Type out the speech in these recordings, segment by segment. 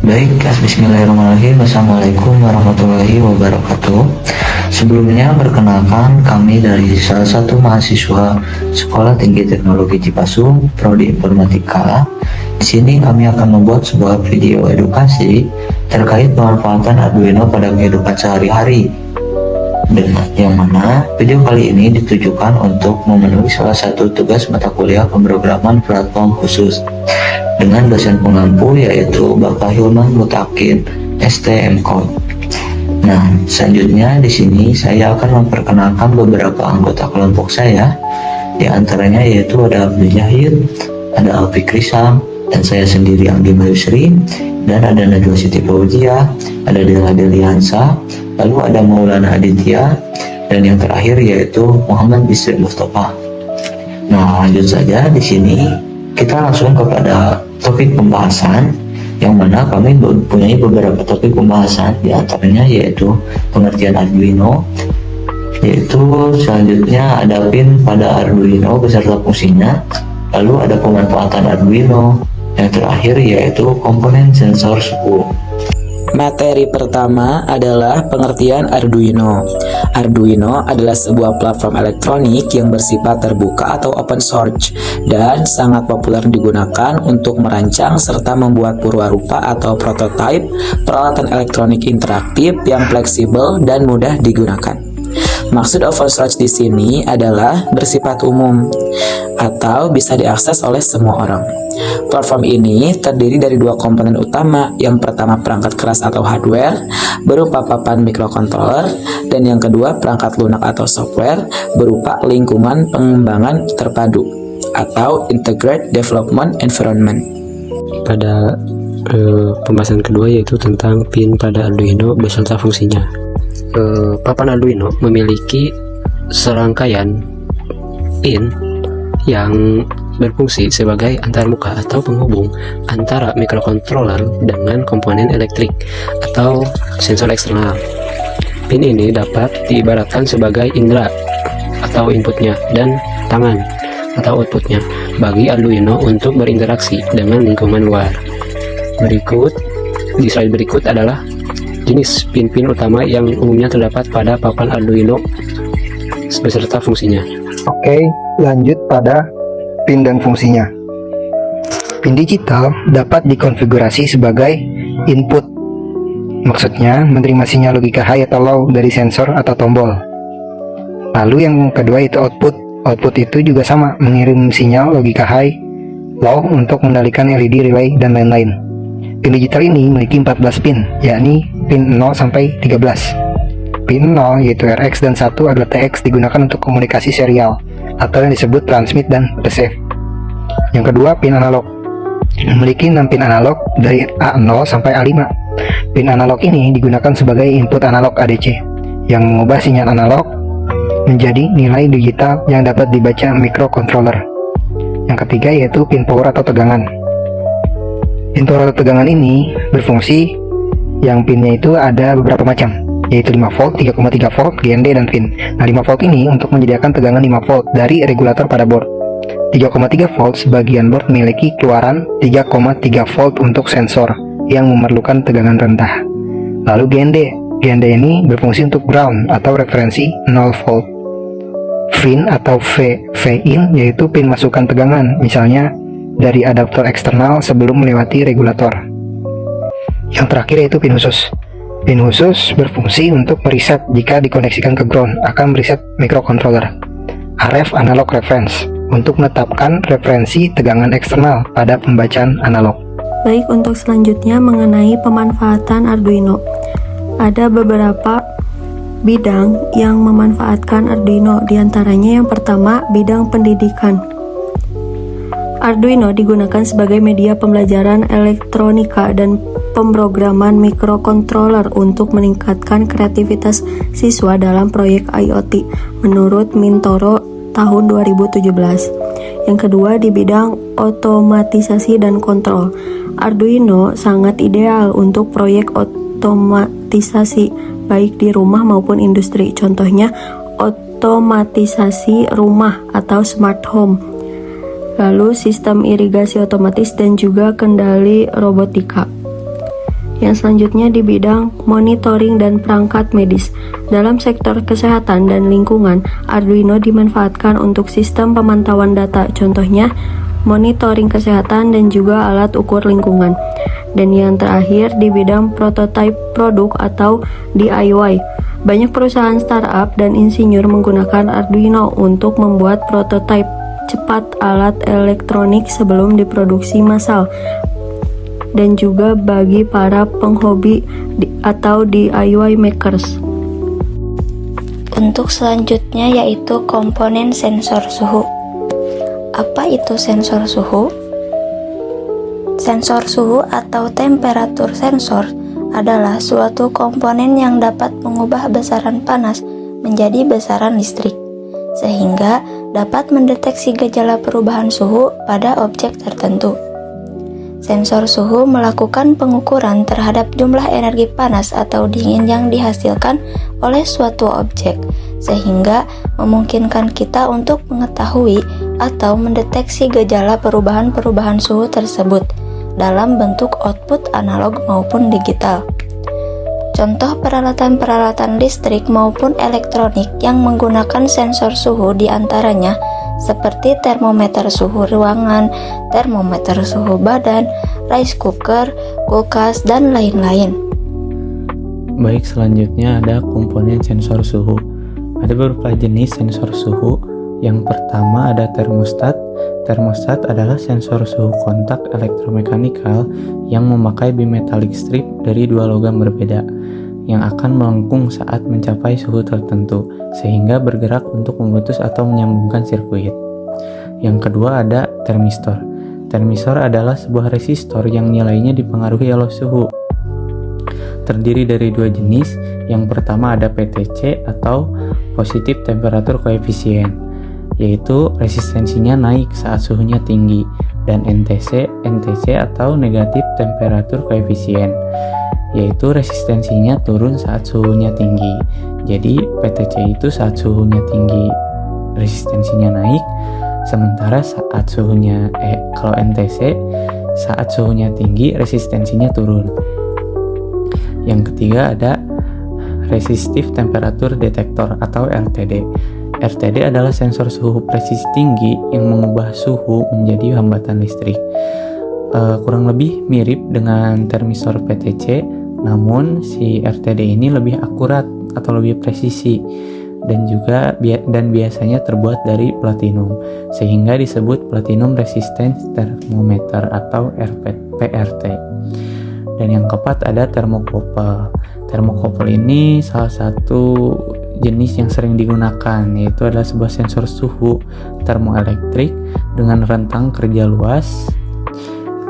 Baik, bismillahirrahmanirrahim. Assalamualaikum warahmatullahi wabarakatuh. Sebelumnya perkenalkan, kami dari salah satu mahasiswa Sekolah Tinggi Teknologi Cipasung, Prodi Informatika. Di sini kami akan membuat sebuah video edukasi terkait pemanfaatan Arduino pada kehidupan sehari-hari. Dan yang mana video kali ini ditujukan untuk memenuhi salah satu tugas mata kuliah pemrograman platform khusus dengan dosen pengampu yaitu Bapak Hilman Mutakin STM Code. Nah, selanjutnya di sini saya akan memperkenalkan beberapa anggota kelompok saya. Di antaranya yaitu ada Abdul Jahir, ada Alfi Krisam, dan saya sendiri Anggi Mayusri, dan ada Najwa Siti Fauzia, ada Dela Deliansa, lalu ada Maulana Aditya, dan yang terakhir yaitu Muhammad Bisri Mustafa. Nah, lanjut saja di sini kita langsung kepada topik pembahasan, yang mana kami mempunyai beberapa topik pembahasan, di antaranya yaitu pengertian Arduino, yaitu selanjutnya ada pin pada Arduino beserta fungsinya, lalu ada pemanfaatan Arduino, yang terakhir yaitu komponen sensor suhu. Materi pertama adalah pengertian Arduino. Arduino adalah sebuah platform elektronik yang bersifat terbuka atau open source dan sangat populer digunakan untuk merancang serta membuat purwarupa atau prototipe peralatan elektronik interaktif yang fleksibel dan mudah digunakan. Maksud open source di sini adalah bersifat umum atau bisa diakses oleh semua orang. Platform ini terdiri dari dua komponen utama. Yang pertama perangkat keras atau hardware berupa papan microcontroller, dan yang kedua perangkat lunak atau software berupa lingkungan pengembangan terpadu atau Integrated Development Environment. Pada pembahasan kedua yaitu tentang pin pada Arduino beserta fungsinya. Papan Arduino memiliki serangkaian pin yang berfungsi sebagai antarmuka atau penghubung antara microcontroller dengan komponen elektrik atau sensor eksternal. Pin ini dapat diibaratkan sebagai indera atau inputnya dan tangan atau outputnya bagi Arduino untuk berinteraksi dengan lingkungan luar. Di slide berikut adalah jenis pin-pin utama yang umumnya terdapat pada papan Arduino beserta fungsinya. Oke, lanjut pada pin dan fungsinya. Pin digital dapat dikonfigurasi sebagai input. Maksudnya menerima sinyal logika high atau low dari sensor atau tombol. Lalu yang kedua itu output. Output itu juga sama, mengirim sinyal logika high, low untuk mengendalikan LED, relay, dan lain-lain. Pin digital ini memiliki 14 pin, yakni pin 0 sampai 13. Pin 0 yaitu RX dan 1 adalah TX digunakan untuk komunikasi serial atau yang disebut transmit dan receive. Yang kedua, pin analog memiliki 6 pin analog dari A0 sampai A5. Pin analog ini digunakan sebagai input analog ADC yang mengubah sinyal analog menjadi nilai digital yang dapat dibaca microcontroller. Yang ketiga yaitu pin power atau tegangan. Pin power atau tegangan ini berfungsi, yang pinnya itu ada beberapa macam, yaitu 5 volt, 3,3 volt, GND, dan pin. Nah, 5 volt ini untuk menyediakan tegangan 5 volt dari regulator pada board. 3,3 volt sebagian board memiliki keluaran 3,3 volt untuk sensor yang memerlukan tegangan rendah. Lalu GND ini berfungsi untuk ground atau referensi 0 volt. VIN atau VIN yaitu pin masukan tegangan, misalnya dari adaptor eksternal sebelum melewati regulator. Yang terakhir yaitu pin khusus. Pin khusus berfungsi untuk mereset jika dikoneksikan ke ground, akan mereset microcontroller. RF analog reference untuk menetapkan referensi tegangan eksternal pada pembacaan analog. Baik, untuk selanjutnya mengenai pemanfaatan Arduino. Ada beberapa bidang yang memanfaatkan Arduino, diantaranya yang pertama bidang pendidikan. Arduino digunakan sebagai media pembelajaran elektronika dan pemrograman microcontroller untuk meningkatkan kreativitas siswa dalam proyek IoT menurut Mintoro tahun 2017. Yang kedua di bidang otomatisasi dan kontrol. Arduino sangat ideal untuk proyek otomatisasi baik di rumah maupun industri. Contohnya otomatisasi rumah atau smart home, lalu sistem irigasi otomatis dan juga kendali robotika. Yang selanjutnya di bidang monitoring dan perangkat medis. Dalam sektor kesehatan dan lingkungan, Arduino dimanfaatkan untuk sistem pemantauan data, contohnya monitoring kesehatan dan juga alat ukur lingkungan. Dan yang terakhir di bidang prototipe produk atau DIY. Banyak perusahaan startup dan insinyur menggunakan Arduino untuk membuat prototipe cepat alat elektronik sebelum diproduksi massal. Dan juga bagi para penghobi atau DIY makers. Untuk selanjutnya yaitu komponen sensor suhu. Apa itu sensor suhu? Sensor suhu atau temperatur sensor adalah suatu komponen yang dapat mengubah besaran panas menjadi besaran listrik, sehingga dapat mendeteksi gejala perubahan suhu pada objek tertentu. Sensor suhu melakukan pengukuran terhadap jumlah energi panas atau dingin yang dihasilkan oleh suatu objek, sehingga memungkinkan kita untuk mengetahui atau mendeteksi gejala perubahan-perubahan suhu tersebut dalam bentuk output analog maupun digital. Contoh peralatan-peralatan listrik maupun elektronik yang menggunakan sensor suhu diantaranya seperti termometer suhu ruangan, termometer suhu badan, rice cooker, kulkas, dan lain-lain. Baik, selanjutnya ada komponen sensor suhu. Ada beberapa jenis sensor suhu. Yang pertama ada termostat. Termostat adalah sensor suhu kontak elektromekanikal yang memakai bimetallic strip dari dua logam berbeda yang akan melengkung saat mencapai suhu tertentu, sehingga bergerak untuk memutus atau menyambungkan sirkuit. Yang kedua ada termistor. Termistor adalah sebuah resistor yang nilainya dipengaruhi oleh suhu. Terdiri dari dua jenis. Yang pertama ada PTC atau Positive Temperature Coefficient, yaitu resistensinya naik saat suhunya tinggi, dan NTC atau Negative Temperature Coefficient, yaitu resistensinya turun saat suhunya tinggi. Jadi PTC itu saat suhunya tinggi resistensinya naik, sementara saat suhunya kalau NTC saat suhunya tinggi resistensinya turun. Yang ketiga ada Resistive Temperature Detector atau RTD. RTD adalah sensor suhu presisi tinggi yang mengubah suhu menjadi hambatan listrik. Kurang lebih mirip dengan termistor PTC, namun si RTD ini lebih akurat atau lebih presisi dan biasanya terbuat dari platinum, sehingga disebut platinum resistance thermometer atau PRT. Dan yang keempat ada termokouple. Termokouple ini salah satu jenis yang sering digunakan, yaitu adalah sebuah sensor suhu termoelektrik dengan rentang kerja luas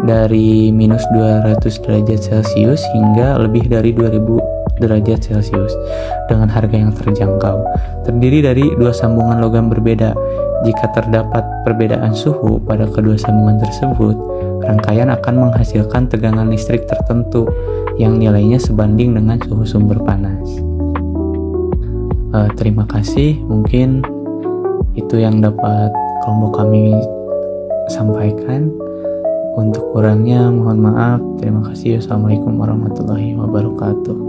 dari minus 200 derajat Celcius hingga lebih dari 2000 derajat Celcius dengan harga yang terjangkau. Terdiri dari dua sambungan logam berbeda. Jika terdapat perbedaan suhu pada kedua sambungan tersebut, rangkaian akan menghasilkan tegangan listrik tertentu yang nilainya sebanding dengan suhu sumber panas. Terima kasih, mungkin itu yang dapat kelompok kami sampaikan. Untuk kurangnya mohon maaf. Terima kasih. Wassalamualaikum warahmatullahi wabarakatuh.